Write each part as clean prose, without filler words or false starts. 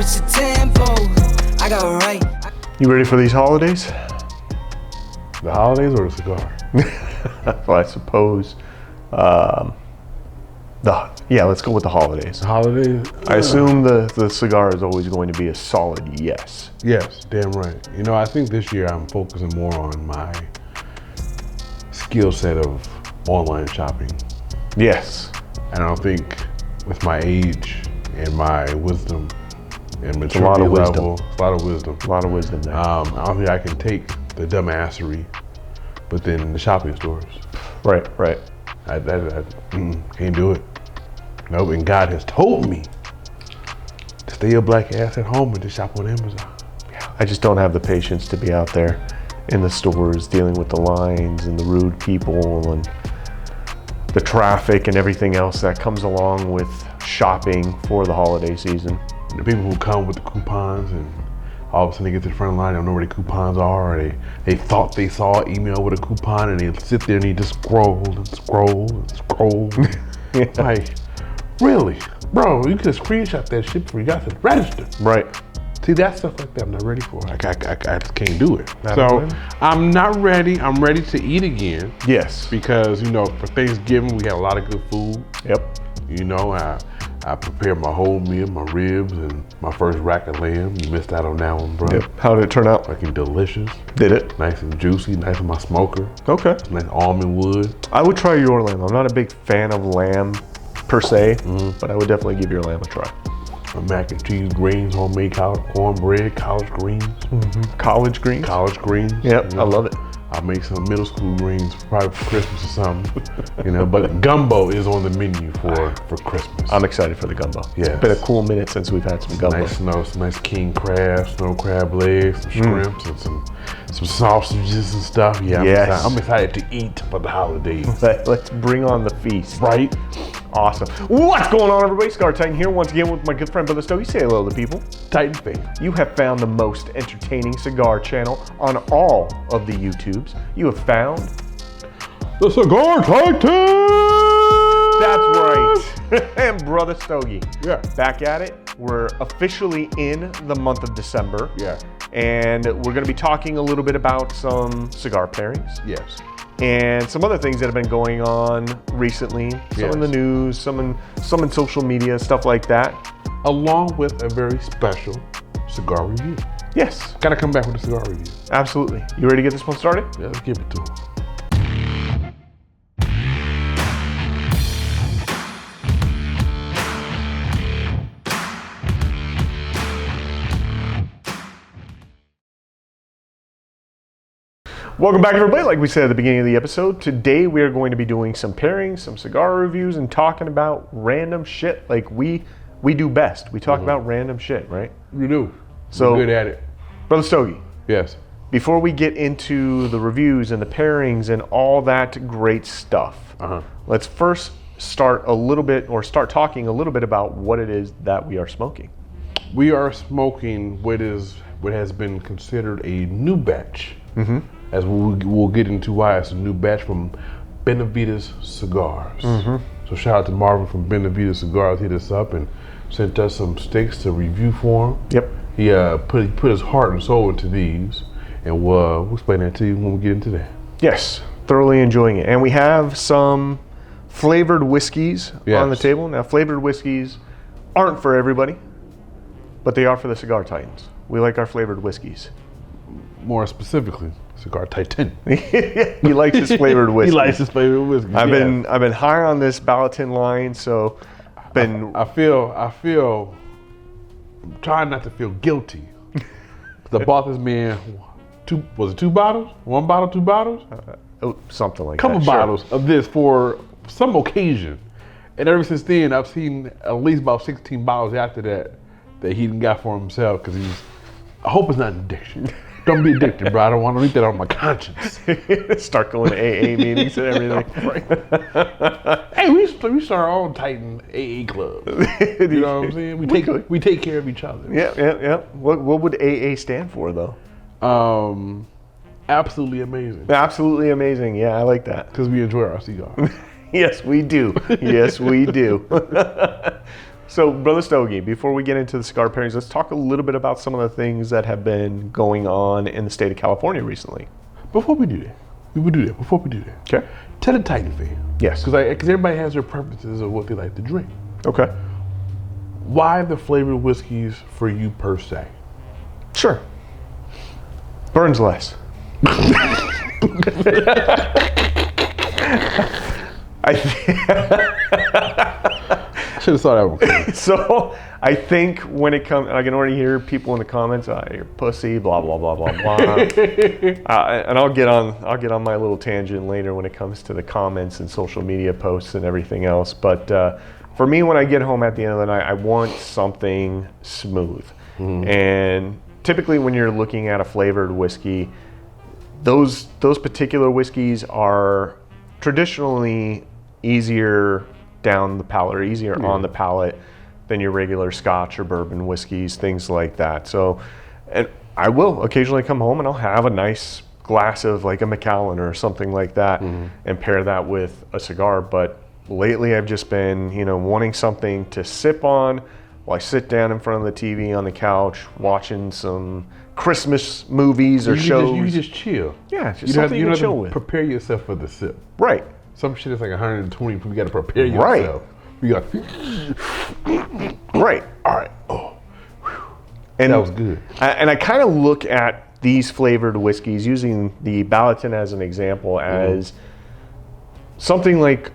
switch the tempo. I got right. You ready for these holidays? The holidays or the cigar? Well, I suppose. Let's go with the holidays. The holidays? I assume the cigar is always going to be a solid yes. Yes, damn right. You know, I think this year I'm focusing more on my skill set of online shopping. Yes. And I don't think with my age and my wisdom and maturity a lot of level, wisdom. it's a lot of wisdom. A lot of wisdom there. I don't think I can take the dumbassery within the shopping stores. Right. I can't do it. Nope, and God has told me to stay your black ass at home and just shop on Amazon. Yeah, I just don't have the patience to be out there in the stores dealing with the lines and the rude people and the traffic and everything else that comes along with shopping for the holiday season. The people who come with the coupons and all of a sudden they get to the front line, they don't know where the coupons are, or they thought they saw an email with a coupon and they sit there and they just scroll and scroll and scroll. Yeah. Like, really? Bro, you could have screenshot that shit before you got to the register. Right. See, that stuff like that I'm not ready for. I just can't do it. Not so ready? I'm not ready. I'm ready to eat again. Yes. Because, you know, for Thanksgiving, we had a lot of good food. Yep. You know, I prepared my whole meal, my ribs, and my first rack of lamb. You missed out on that one, bro. Yep. How did it turn out? Fucking delicious. Did it? Nice and juicy, nice in my smoker. Okay. Nice almond wood. I would try your lamb. I'm not a big fan of lamb per se, but I would definitely give your lamb a try. My mac and cheese, greens, homemade cornbread, collard greens. College greens? College greens. Yep, you know. I love it. I'll make some middle school greens probably for Christmas or something. You know, but gumbo is on the menu for Christmas. I'm excited for the gumbo. Yes. It's been a cool minute since we've had some gumbo. Some nice king crab, snow crab legs, some shrimps, and some sausages and stuff. Yeah, Yes. I'm excited to eat for the holidays. Let's bring on the feast. Right? Awesome. What's going on, everybody? Cigar Titan here once again with my good friend Brother Stogie. Say hello to the people. Titan faith. You have found the most entertaining cigar channel on all of the YouTubes. You have found The Cigar Titan! That's right. And Brother Stogie. Yeah. Back at it. We're officially in the month of December. Yeah. And we're going to be talking a little bit about some cigar pairings. Yes. And some other things that have been going on recently. Some in the news, some in social media, stuff like that. Along with a very special cigar review. Yes. Gotta come back with a cigar review. Absolutely. You ready to get this one started? Yeah, let's give it to him. Welcome back, everybody. Like we said at the beginning of the episode, today we are going to be doing some pairings, some cigar reviews, and talking about random shit like we do best. We talk about random shit, right? You do. So, we're good at it. Brother Stogie, Yes. before we get into the reviews and the pairings and all that great stuff, let's first start talking a little bit about what it is that we are smoking. We are smoking what has been considered a new batch. As we'll get into why it's a new batch from Benavides Cigars. So shout out to Marvin from Benavides Cigars, hit us up and sent us some sticks to review for him. Yep. He put his heart and soul into these, and we'll explain that to you when we get into that. Yes, thoroughly enjoying it. And we have some flavored whiskeys on the table. Now, flavored whiskeys aren't for everybody, but they are for the Cigar Titans. We like our flavored whiskeys. More specifically, Cigar Titan. He likes his flavored whiskey. He likes his flavored whiskey. I've been high on this Balatin line, so I feel I'm trying not to feel guilty. I bought this man two bottles? One bottle, two bottles? Something like Couple that. bottles of this for some occasion. And ever since then, I've seen at least about 16 bottles after that he done got for himself, because I hope it's not an addiction. Don't be addicted, bro. I don't want to leave that on my conscience. Start going to AA meetings and everything. Right. Hey, we start our own Titan AA club. You know what I'm saying? We take care of each other. Yeah. What would AA stand for, though? Absolutely amazing. Absolutely amazing. Yeah, I like that. Because we enjoy our cigars. Yes, we do. Yes, we do. So, Brother Stogie, before we get into the cigar pairings, let's talk a little bit about some of the things that have been going on in the state of California recently. Before we do that, Okay. tell the Titan fan. Yes. Because everybody has their preferences of what they like to drink. Okay. Why the flavored whiskeys for you per se? Sure. Burns less. Should have saw that one coming. So I think when it comes, I can already hear people in the comments, "You're pussy," blah blah blah blah blah. And I'll get on my little tangent later when it comes to the comments and social media posts and everything else. But for me, when I get home at the end of the night, I want something smooth. And typically, when you're looking at a flavored whiskey, those particular whiskeys are traditionally easier down the palate or easier on the palate than your regular Scotch or bourbon whiskeys, things like that. So, and I will occasionally come home and I'll have a nice glass of like a Macallan or something like that and pair that with a cigar. But lately I've just been, wanting something to sip on while I sit down in front of the TV on the couch watching some Christmas movies or shows. You just chill. Yeah, just something you can chill with. Prepare yourself for the sip. Right. Some shit is like 120. You got to prepare yourself. You got. Right. All right. Oh, and that was good. And I kind of look at these flavored whiskeys, using the Balaton as an example, as something like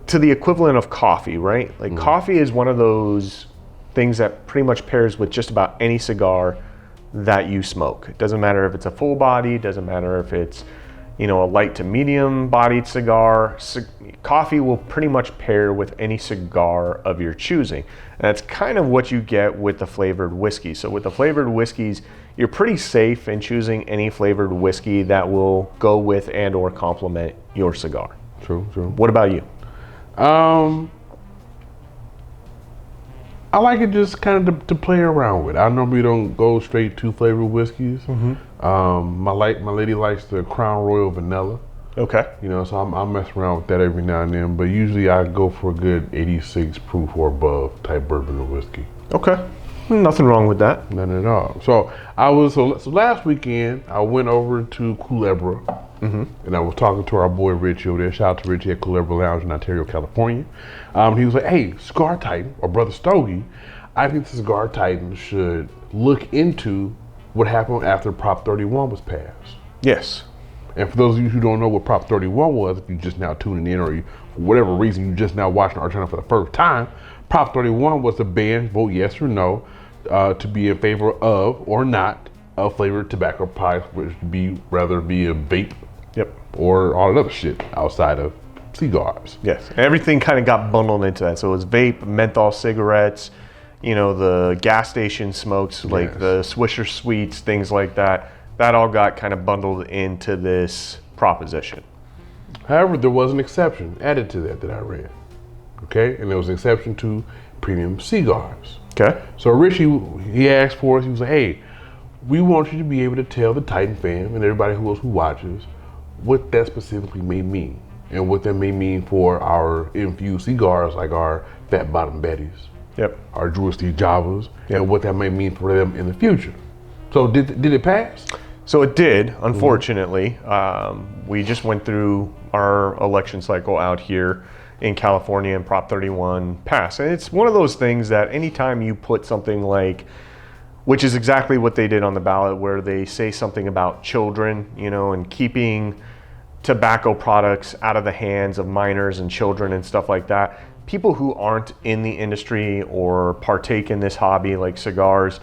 to the equivalent of coffee, right? Like coffee is one of those things that pretty much pairs with just about any cigar that you smoke. It doesn't matter if it's a full body, it doesn't matter if it's a light to medium bodied cigar. Coffee will pretty much pair with any cigar of your choosing. And that's kind of what you get with the flavored whiskey. So with the flavored whiskeys, you're pretty safe in choosing any flavored whiskey that will go with and or complement your cigar. True. What about you? I like it just kind of to play around with. I normally don't go straight to flavored whiskeys. My lady likes the Crown Royal Vanilla. Okay. So I'm messing around with that every now and then. But usually I go for a good 86 proof or above type bourbon or whiskey. Okay. Nothing wrong with that. None at all. So so last weekend I went over to Culebra. And I was talking to our boy Richie over there. Shout out to Richie at Culebra Lounge in Ontario, California. He was like, "Hey, Cigar Titan or Brother Stogie, I think the Cigar Titan should look into what happened after Prop 31 was passed." Yes. And for those of you who don't know what Prop 31 was, if you just now tuning in or you, for whatever reason you just now watching our channel for the first time, Prop 31 was to ban, vote yes or no, to be in favor of or not of flavored tobacco products, which would rather be a vape. Yep. Or all that other shit outside of cigars. Yes. Everything kind of got bundled into that. So it was vape, menthol cigarettes, the gas station smokes, like the Swisher Sweets, things like that. That all got kind of bundled into this proposition. However, there was an exception added to that I read. Okay? And there was an exception to premium cigars. Okay. So Richie, he asked for us, he was like, "Hey, we want you to be able to tell the Titan fam and everybody who watches what that specifically may mean and what that may mean for our infused cigars like our Fat Bottom Betties, our Drew Steve Javas, and what that may mean for them in the future." So did it pass? So it did, unfortunately. We just went through our election cycle out here in California and Prop 31 passed. And it's one of those things that anytime you put something like, which is exactly what they did on the ballot, where they say something about children, and keeping tobacco products out of the hands of minors and children and stuff like that. People who aren't in the industry or partake in this hobby like cigars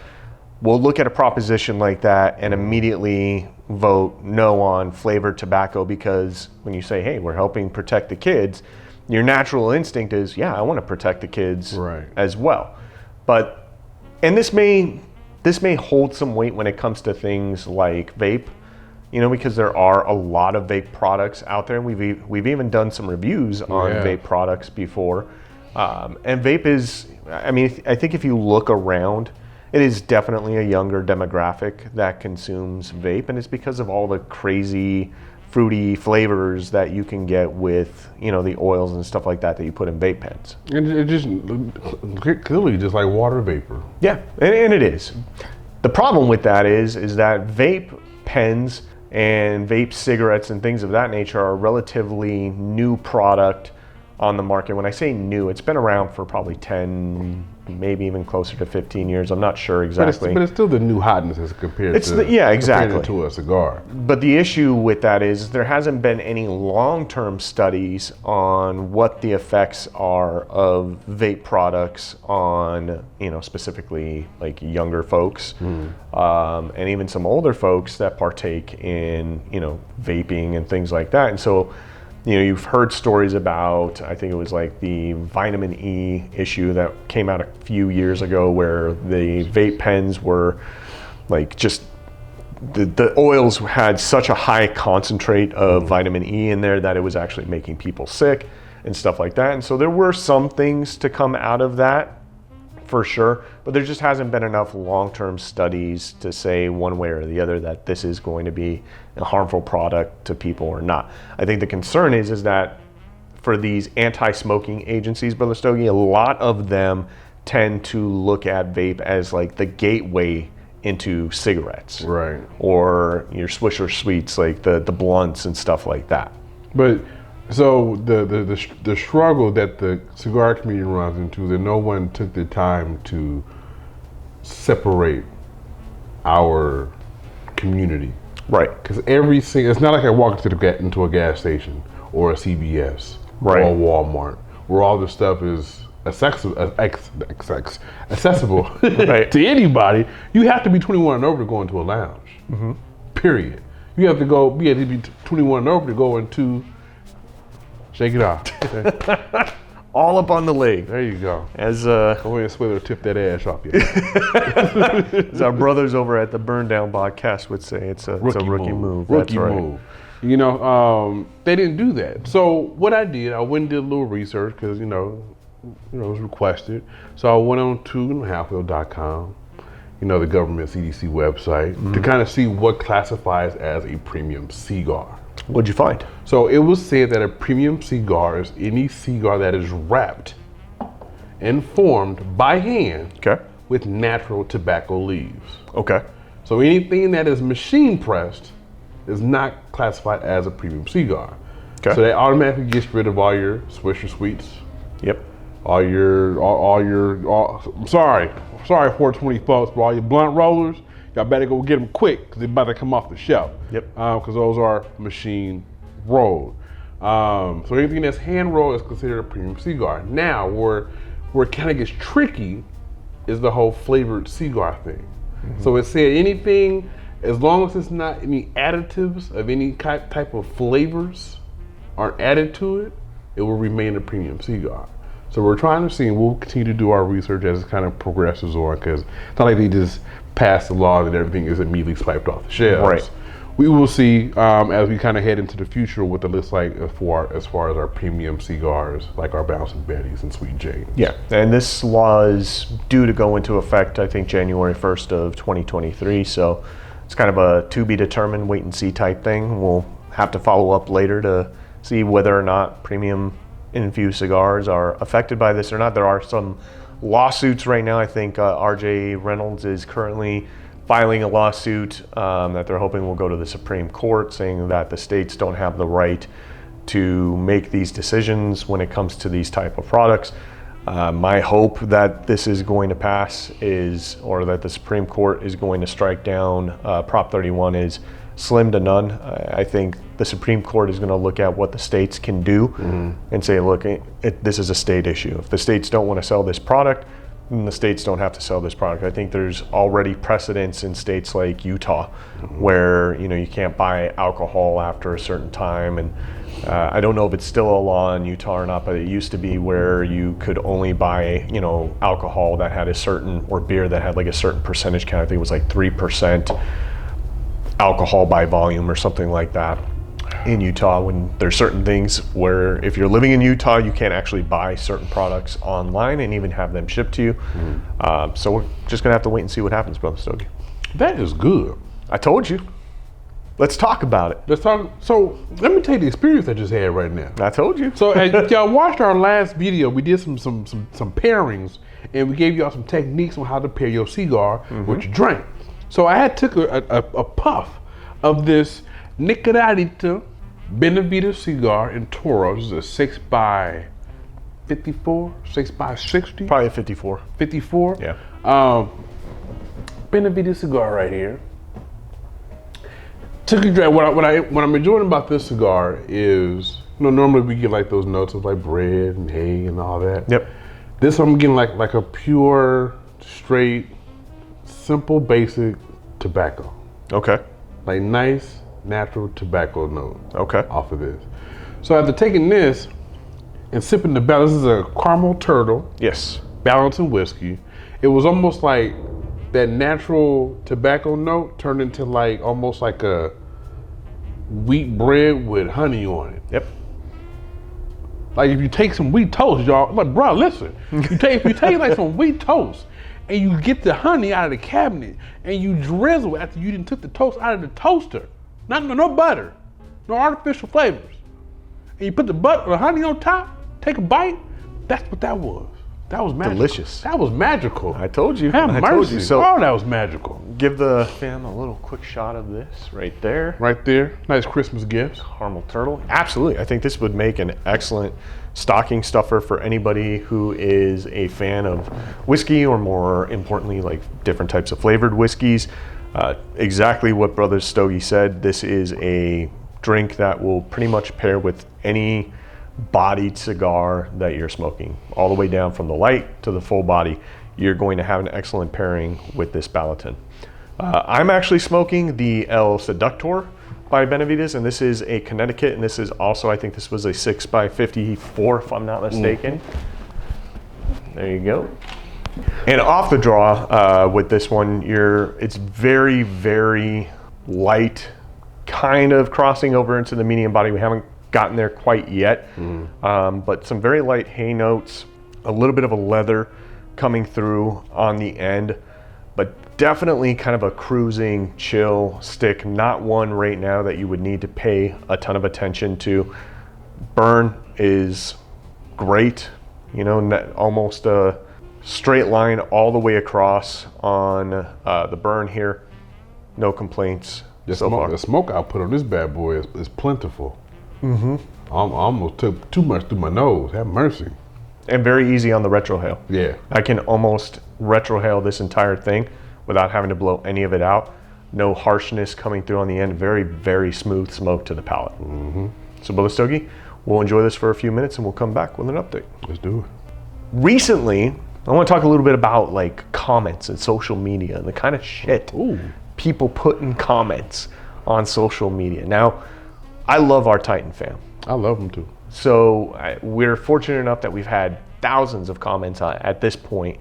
will look at a proposition like that and immediately vote no on flavored tobacco, because when you say, "Hey, we're helping protect the kids," your natural instinct is, "Yeah, I want to protect the kids as well." And this may hold some weight when it comes to things like vape, because there are a lot of vape products out there. And we've even done some reviews on vape products before. And vape is, I think if you look around, it is definitely a younger demographic that consumes vape. And it's because of all the crazy fruity flavors that you can get with, you know, the oils and stuff like that you put in vape pens. And it just clearly just like water vapor. Yeah, and it is. The problem with that is that vape pens and vape cigarettes and things of that nature are a relatively new product on the market. When I say new, it's been around for probably 10, maybe even closer to 15 years. I'm not sure exactly. But it's still the new hotness as compared exactly. to a cigar. But the issue with that is there hasn't been any long-term studies on what the effects are of vape products on, you know, specifically like younger folks, and even some older folks that partake in, you know, vaping and things like that. And so, you know, you've heard stories about, I think it was like the vitamin E issue that came out a few years ago where the vape pens were like just, the oils had such a high concentrate of vitamin E in there that it was actually making people sick and stuff like that. And so there were some things to come out of that for sure, but there just hasn't been enough long-term studies to say one way or the other that this is going to be a harmful product to people or not. I think the concern is that for these anti-smoking agencies, Brother Stogie, a lot of them tend to look at vape as like the gateway into cigarettes, right? Or your Swisher Sweets, like the blunts and stuff like that. But so the struggle that the cigar community runs into, that no one took the time to separate our community, right? Because it's not like I walk into a gas station or a CVS, right, or a Walmart, where all this stuff is accessible right, to anybody. You have to be 21 and over to go into a lounge. Period. You have to be 21 and over to go into. Shake it off. Okay. All up on the leg. There you go. As go ahead and Swither tip that ass off you. As our brothers over at the Burn Down podcast would say, it's a rookie move. Rookie That's right. move. You know, they didn't do that. So what I did, I went and did a little research because you know it was requested. So I went on to halfwheel.com, you know, the government CDC website, to kind of see what classifies as a premium cigar. What'd you find? So it was said that a premium cigar is any cigar that is wrapped and formed by hand, okay, with natural tobacco leaves. Okay. So anything that is machine pressed is not classified as a premium cigar. Okay. So that automatically gets rid of all your Swisher Sweets. Yep. Sorry 420 folks, but all your blunt rollers, y'all better go get them quick because they're about to come off the shelf. Yep. Because those are machine rolled. So anything that's hand rolled is considered a premium cigar. Now, where it kind of gets tricky is the whole flavored cigar thing. So it said anything, as long as it's not any additives of any type of flavors aren't added to it, it will remain a premium cigar. So we're trying to see, and we'll continue to do our research as it kind of progresses on, because it's not like they just pass the law and everything is immediately swiped off the shelves. Right. We will see as we kind of head into the future what it looks like as far as our premium cigars, like our Bouncing Betties and Sweet Janes. Yeah, and this law is due to go into effect, I think, January 1st of 2023. So it's kind of a to be determined, wait and see type thing. We'll have to follow up later to see whether or not premium infused cigars are affected by this or not. There are some lawsuits right now. I think RJ Reynolds is currently filing a lawsuit that they're hoping will go to the Supreme Court, saying that the states don't have the right to make these decisions when it comes to these type of products. My hope that this is going to pass or that the Supreme Court is going to strike down Prop 31 is slim to none. I think the Supreme Court is going to look at what the states can do and say, look, this is a state issue. If the states don't want to sell this product, then the states don't have to sell this product. I think there's already precedents in states like Utah where you can't buy alcohol after a certain time, and I don't know if it's still a law in Utah or not, but it used to be where you could only buy alcohol that had a certain, or beer that had like a certain percentage count. I think it was like 3% alcohol by volume or something like that in Utah, when there's certain things where if you're living in Utah, you can't actually buy certain products online and even have them shipped to you. So we're just gonna have to wait and see what happens, Brother Stogie. That is good. I told you. Let's talk about it. Let's talk. So let me tell you the experience I just had right now. I told you. So as y'all watched our last video, we did some pairings, and we gave y'all some techniques on how to pair your cigar with your drink. So I had took a puff of this Nicaragua Benavides cigar in Toro. This is a 6x54, 6x60. Probably a 54. 54. Yeah. Benavides cigar right here. Took a drag. What I'm enjoying about this cigar is, normally we get like those notes of like bread and hay and all that. Yep. This I'm getting like a pure, straight, simple, basic tobacco. Okay. Like nice, natural tobacco note. Okay. Off of this. So after taking this and sipping the balance, this is a caramel turtle. Yes. Balancing whiskey. It was almost like that natural tobacco note turned into like almost like a wheat bread with honey on it. Yep. Like if you take some wheat toast, y'all, like bro, listen. If you take like some wheat toast and you get the honey out of the cabinet and you drizzle after you didn't took the toast out of the toaster, no butter, no artificial flavors, and you put the honey on top, take a bite, that's what that was. That was magical. Delicious. That was magical. I told you. Have I mercy. told you. So oh, that was magical. give the fam a little quick shot of this right there. Right there. Nice Christmas gift. Caramel turtle. Absolutely. I think this would make an excellent stocking stuffer for anybody who is a fan of whiskey, or more importantly, like different types of flavored whiskeys. Exactly what Brother Stogie said. This is a drink that will pretty much pair with any bodied cigar that you're smoking, all the way down from the light to the full body. You're going to have an excellent pairing with this Balaton. I'm actually smoking the El Seductor by Benavides, and this is a Connecticut, and this is also, I think this was a 6x54 if I'm not mistaken. There you go. And off the draw with this one, it's very, very light, kind of crossing over into the medium body. We haven't gotten there quite yet, but some very light hay notes, a little bit of a leather coming through on the end, but definitely kind of a cruising chill stick, not one right now that you would need to pay a ton of attention to. Burn is great, almost a straight line all the way across on the burn here. No complaints so far. The smoke output on this bad boy is plentiful. I almost took too much through my nose. Have mercy. And very easy on the retrohale. Yeah. I can almost retrohale this entire thing without having to blow any of it out. No harshness coming through on the end. Very, very smooth smoke to the palate. So Brother Stogie, we'll enjoy this for a few minutes and we'll come back with an update. Let's do it. Recently, I want to talk a little bit about like comments and social media and the kind of shit people put in comments on social media. Now, I love our Titan fam. I love them too. So we're fortunate enough that we've had thousands of comments at this point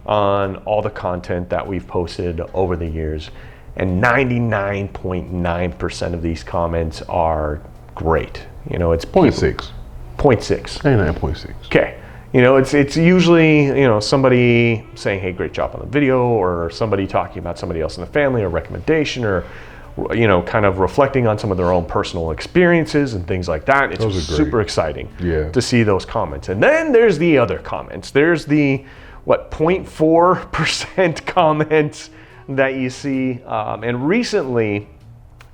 on all the content that we've posted over the years. And 99.9% of these comments are great. It's 0.6. 0.6. 99.6. Okay. It's usually, somebody saying, hey, great job on the video, or somebody talking about somebody else in the family, or recommendation, or kind of reflecting on some of their own personal experiences and things like that. It's super exciting to see those comments. And then there's the other comments. There's the, 0.4% comments that you see. And recently,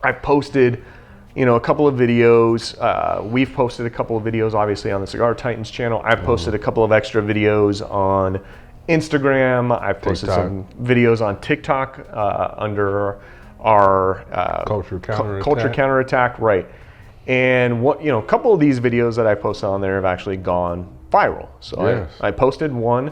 I posted, a couple of videos. We've posted a couple of videos, obviously, on the Cigar Titans channel. I've posted a couple of extra videos on Instagram. I've posted some videos on TikTok under our Culture Counterattack, right? And a couple of these videos that I posted on there have actually gone viral. So I posted one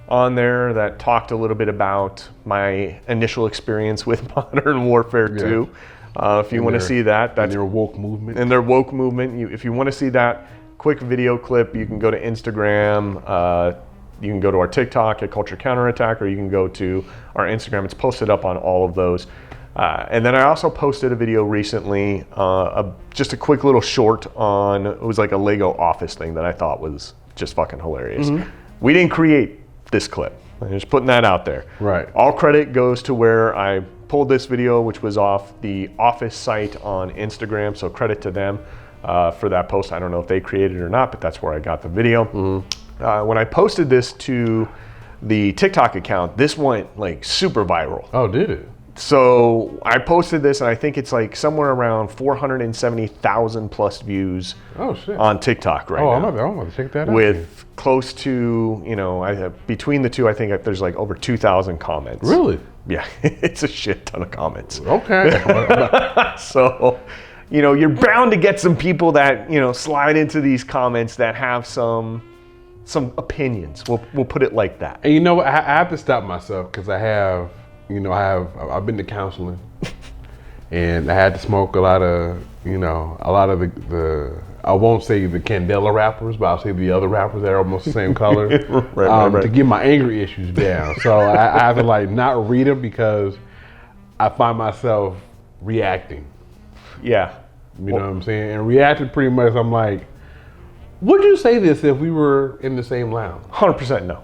on there that talked a little bit about my initial experience with Modern Warfare 2. If you want to see that, that's their woke movement. And their woke movement. If you want to see that quick video clip, you can go to Instagram. You can go to our TikTok at Culture Counterattack, or you can go to our Instagram. It's posted up on all of those. And then I also posted a video recently, just a quick little short on, it was like a Lego office thing that I thought was just fucking hilarious. We didn't create this clip. I'm just putting that out there. Right. All credit goes to where I pulled this video, which was off the Office site on Instagram, so credit to them for that post. I don't know if they created it or not, but that's where I got the video. When I posted this to the TikTok account, this went like super viral. Oh, did it? So I posted this, and I think it's like somewhere around 470,000 plus views on TikTok right now. I'm going to check that out. With close to, you know, between the two, I think there's like over 2,000 comments. Really? Yeah, it's a shit ton of comments. Okay. So, you know, you're bound to get some people that, you know, slide into these comments that have some opinions. We'll put it like that. And you know what? I have to stop myself because I've been to counseling, and I had to smoke a lot of the I won't say the Candela rappers, but I'll say the other rappers that are almost the same color, right. To get my angry issues down. So I have to like not read them because I find myself reacting. Yeah. You know what I'm saying? And reacting pretty much, I'm like, would you say this if we were in the same lounge? 100% no.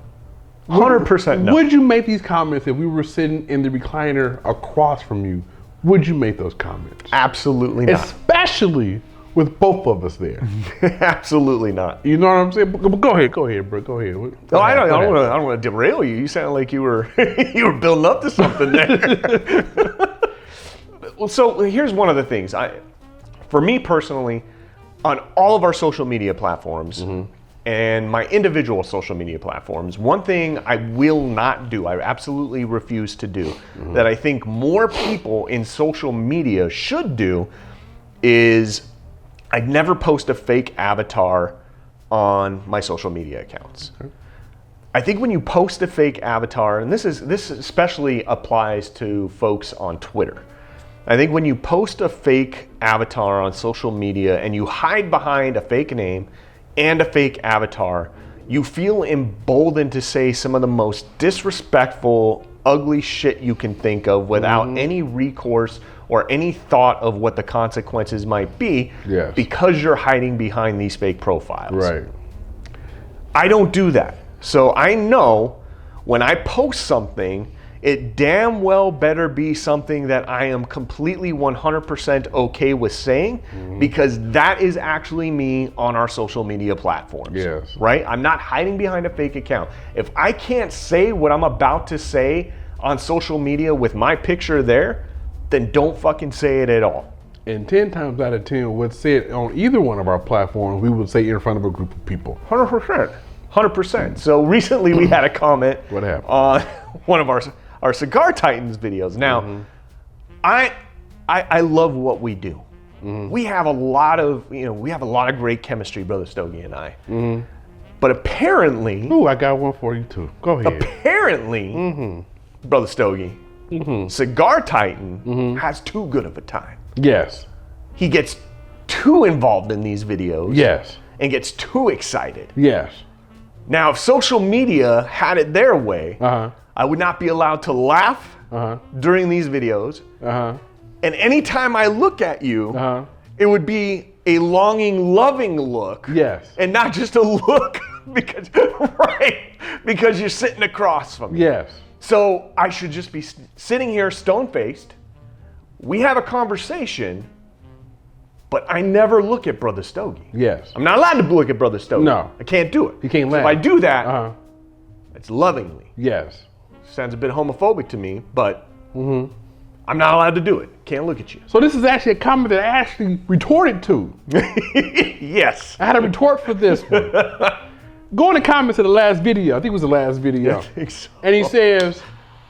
100% no. Would you make these comments if we were sitting in the recliner across from you? Would you make those comments? Absolutely not. Especially with both of us there. Absolutely not. You know what I'm saying? But go ahead, bro. Go ahead. No, I don't want to derail you. You sound like you were building up to something there. Well, so here's one of the things. For me personally, on all of our social media platforms, and my individual social media platforms, one thing I will not do, I absolutely refuse to do, that I think more people in social media should do, is I'd never post a fake avatar on my social media accounts. Okay. I think when you post a fake avatar, and this especially applies to folks on Twitter, I think when you post a fake avatar on social media and you hide behind a fake name and a fake avatar, you feel emboldened to say some of the most disrespectful, ugly shit you can think of without any recourse or any thought of what the consequences might be, because you're hiding behind these fake profiles. Right. I don't do that. So I know when I post something, it damn well better be something that I am completely 100% okay with saying, because that is actually me on our social media platforms. Yes. Right? I'm not hiding behind a fake account. If I can't say what I'm about to say on social media with my picture there, then don't fucking say it at all. And 10 times out of 10, what's said on either one of our platforms, we would say in front of a group of people. 100%. 100%. So recently we had a comment what happened? On one of our Cigar Titans videos. Now, I love what we do. We have a lot of great chemistry, Brother Stogie and I. But apparently, I got one for you too. Go ahead. Apparently, Brother Stogie, Cigar Titan has too good of a time. Yes. He gets too involved in these videos. Yes. And gets too excited. Yes. Now, if social media had it their way, I would not be allowed to laugh during these videos. And anytime I look at you, it would be a longing, loving look. Yes. And not just a look because you're sitting across from me. Yes. So I should just be sitting here stone-faced. We have a conversation, but I never look at Brother Stogie. Yes. I'm not allowed to look at Brother Stogie. No. I can't do it. You can't laugh. If I do that, it's lovingly. Yes. Sounds a bit homophobic to me, but I'm not allowed to do it. Can't look at you. So this is actually a comment that I actually retorted to. Yes. I had a retort for this one. Go in the comments of the last video. I think it was the last video. I think so. And he says,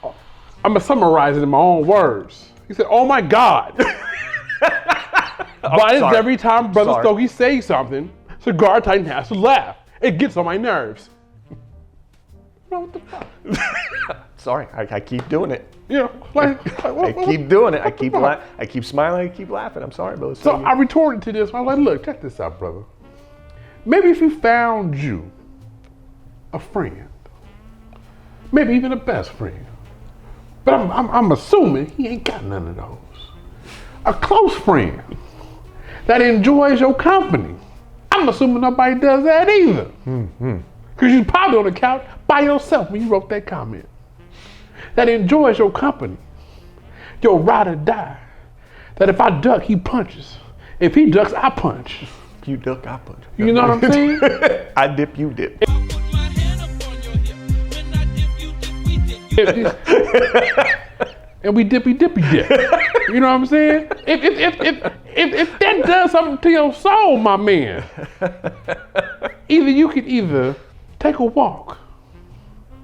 I'm going to summarize it in my own words. He said, "Oh my God." Why is every time Brother Stogie says something, Cigar Titan has to laugh? It gets on my nerves. What the fuck? Sorry, I keep doing it. Yeah, I keep doing it. I keep smiling. I keep laughing. I'm sorry, Brother Stogie. So I retorted to this. I was like, look, check this out, brother. Maybe if you found you a friend, maybe even a best friend, but I'm assuming he ain't got none of those. A close friend that enjoys your company. I'm assuming nobody does that either. Because you're probably on the couch by yourself when you wrote that comment. That enjoys your company. Yo, ride or die. That if I duck, he punches. If he ducks, I punch. You duck, I punch. You know what I'm saying? I dip, you dip. And we dippy dip. You know what I'm saying? If that does something to your soul, my man, you could take a walk.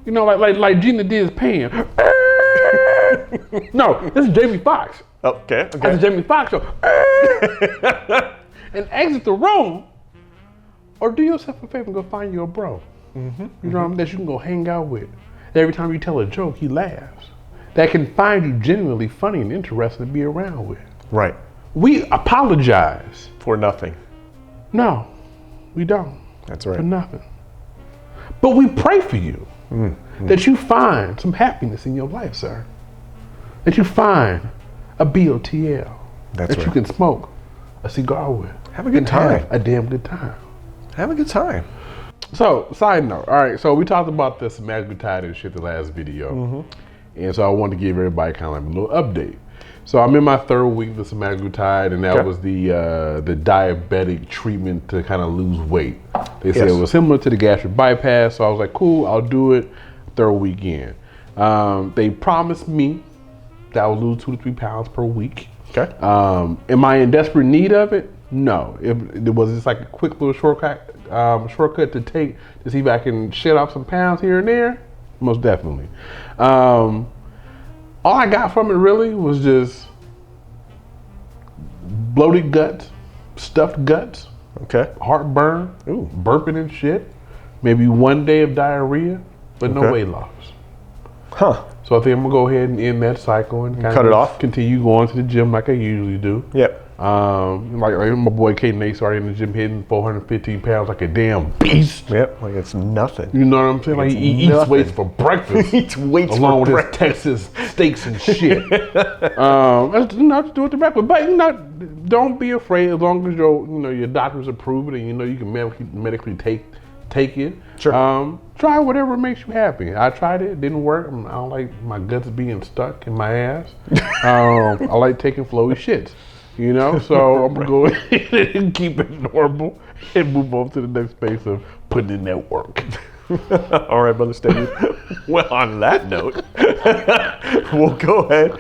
You know, like Gina did Pam. No, this is Jamie Foxx. Okay. That's a Jamie Foxx show. And exit the room, or do yourself a favor and go find you a bro. You know what I mean? That you can go hang out with. Every time you tell a joke, he laughs. That can find you genuinely funny and interesting to be around with. Right. We apologize. For nothing. No, we don't. That's right. For nothing. But we pray for you that you find some happiness in your life, sir. That you find a BOTL that you can smoke a cigar with. Have a good time. Have a damn good time. Have a good time. So, side note, all right, so we talked about the semaglutide and shit the last video. And so I wanted to give everybody kind of like a little update. So I'm in my third week of the semaglutide, and that was the diabetic treatment to kind of lose weight. They said it was similar to the gastric bypass, so I was like, cool, I'll do it third weekend. They promised me that I would lose 2 to 3 pounds per week. Okay. Am I in desperate need of it? No. If it was just like a quick little shortcut to take to see if I can shed off some pounds here and there, most definitely. All I got from it really was just bloated guts, stuffed guts, heartburn, burping and shit, maybe 1 day of diarrhea, but no weight loss. Huh. So I think I'm gonna go ahead and end that cycle and kind cut of it off. Continue going to the gym like I usually do. Yep. Like my boy Kate Nate started in the gym hitting 415 pounds like a damn beast. Yep. Like it's nothing. You know what I'm saying? Like he eats weights for breakfast. He eats weights along for with his Texas steaks and shit. Just do it the breakfast, but don't be afraid as long as your doctors approve it and you can medically take it. Sure. Try whatever makes you happy. I tried it didn't work. I don't like my guts being stuck in my ass. I like taking flowy shits. So I'm gonna go ahead and keep it normal and move on to the next phase of putting in that work. All right, Brother Stevie. Well, on that note, we'll go ahead,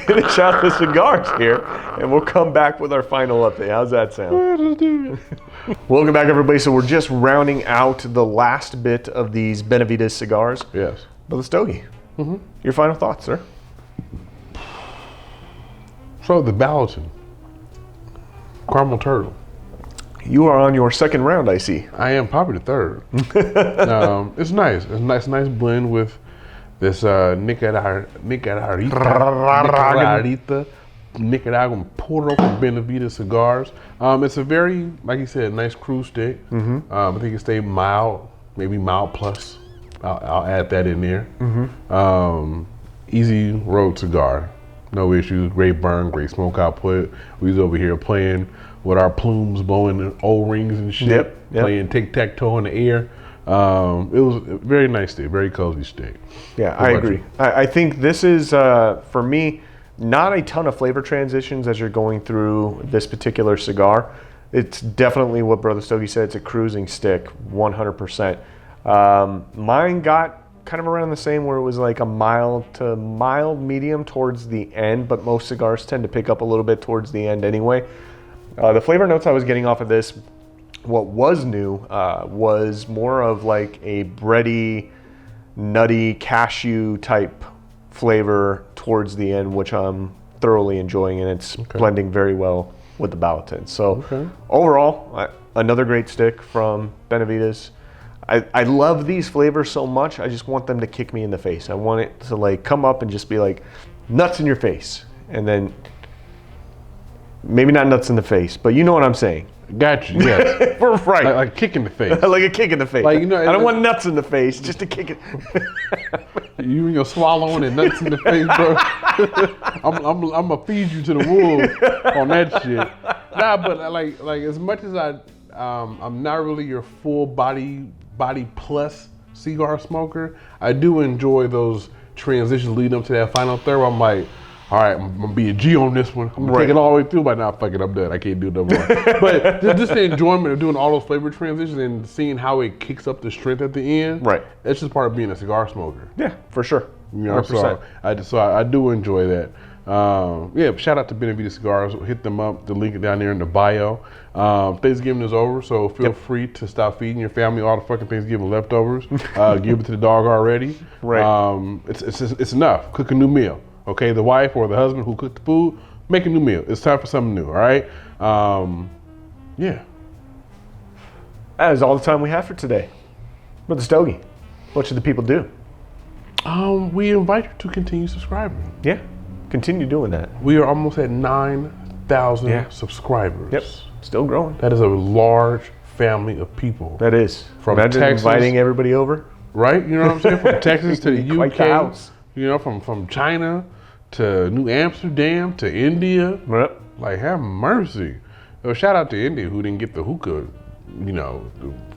finish out the cigars here, and we'll come back with our final update. How's that sound? Let's do it. Welcome back, everybody. So we're just rounding out the last bit of these Benavides cigars. Yes. Brother Stogie, your final thoughts, sir? So the Balaton. Caramel turtle. You are on your second round, I see. I am probably the third. It's nice. It's a nice blend with this Nicaraguan Puro from Benavides Cigars. It's a very, like you said, nice cruise stick. I think it stayed mild, maybe mild plus. I'll add that in there. Easy road cigar. No issues, great burn, great smoke output. We was over here playing with our plumes, blowing O-rings and shit, playing tic-tac-toe in the air. It was a very nice stick, very cozy stick. Yeah, I agree. I think this is, for me, not a ton of flavor transitions as you're going through this particular cigar. It's definitely what Brother Stogie said, it's a cruising stick, 100%. Mine got kind of around the same, where it was like a mild to mild medium towards the end, but most cigars tend to pick up a little bit towards the end anyway. The flavor notes I was getting off of this, what was new, was more of like a bready, nutty cashew type flavor towards the end, which I'm thoroughly enjoying, and it's blending very well with the Balaton. So overall, another great stick from Benavides. I love these flavors so much, I just want them to kick me in the face. I want it to like come up and just be like nuts in your face. And then, maybe not nuts in the face, but you know what I'm saying. Got you, yes. We're right. Like a kick in the face. Like a kick in the face. Like, I don't want nuts in the face, just a kick in. You and your swallowing and nuts in the face, bro. I'm gonna feed you to the wolves on that shit. Nah, but like as much as I'm not really your full body plus cigar smoker, I do enjoy those transitions leading up to that final third where I'm like, all right, I'm gonna be a G on this one. I'm gonna take it all the way through, but now fuck it, I'm done. I can't do it no more. But just the enjoyment of doing all those flavor transitions and seeing how it kicks up the strength at the end. Right. That's just part of being a cigar smoker. Yeah, for sure. You know, 100%. so I do enjoy that. Yeah, shout out to Benavides Cigars. Hit them up. The link is down there in the bio. Thanksgiving is over, so feel free to stop feeding your family all the fucking Thanksgiving leftovers. Give it to the dog already. Right. It's enough. Cook a new meal. Okay, the wife or the husband who cooked the food, make a new meal. It's time for something new. All right. Yeah. That is all the time we have for today. But the Stogie, what should the people do? We invite you to continue subscribing. Yeah, continue doing that. We are almost at 9,000 subscribers. Yep, still growing. That is a large family of people. That is. From Imagine Texas, inviting everybody over. right? You know what I'm saying? From Texas to the Quite the UK. house. You know, from China to New Amsterdam to India. Yep. Like, have mercy. So shout out to India who didn't get the hookah. You know,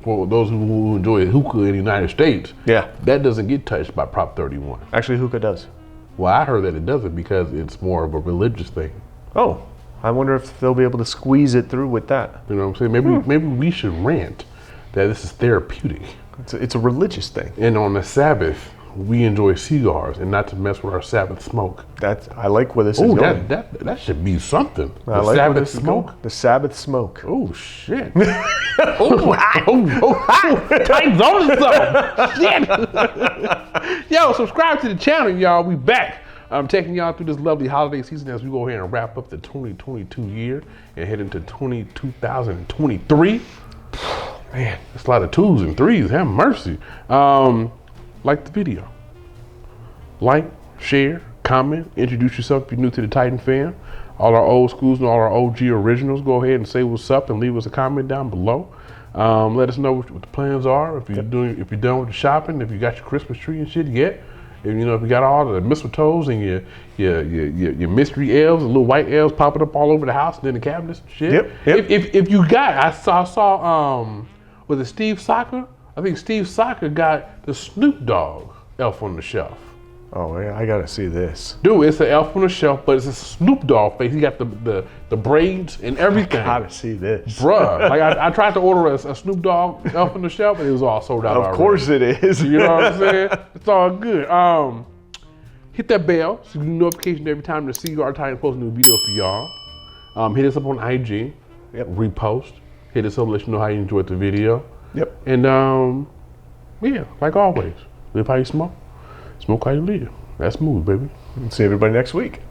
for those who enjoy hookah in the United States. Yeah. That doesn't get touched by Prop 31. Actually, hookah does. Well, I heard that it doesn't because it's more of a religious thing. Oh, I wonder if they'll be able to squeeze it through with that. You know what I'm saying? Maybe we should rant that this is therapeutic. It's a religious thing. And on the Sabbath, we enjoy cigars and not to mess with our Sabbath smoke. I like where this is Oh, going. that should be something. I like where Sabbath this is smoke. going. The Sabbath smoke. Oh shit! Time's on the zone. Shit! Yo, subscribe to the channel, y'all. We back. I'm taking y'all through this lovely holiday season as we go ahead and wrap up the 2022 year and head into 2023. Man, it's a lot of twos and threes. Have mercy. Like the video. Like, share, comment, introduce yourself if you're new to the Titan fam. All our old schools and all our OG originals, go ahead and say what's up and leave us a comment down below. Let us know what the plans are. If you're done with the shopping, if you got your Christmas tree and shit yet. If you got all the mistletoes and your mystery elves, the little white elves popping up all over the house and in the cabinets and shit. Yep. If you got, I saw was it Steve Saka? I think Steve Saka got the Snoop Dogg elf on the shelf. Oh, yeah, I gotta see this. Dude, it's an elf on the shelf, but it's a Snoop Dogg face. He got the braids and everything. I gotta see this. Bruh, like I tried to order a Snoop Dogg elf on the shelf, but it was all sold out already. Of course it is. You know what I'm saying? It's all good. Hit that bell so you get notification every time the Cigar Titan posts a new video for y'all. Hit us up on IG. Yep. Repost. Hit us up, let you know how you enjoyed the video. Yep. And yeah, like always, live how you smoke, smoke how you live. That's smooth, baby. See everybody next week.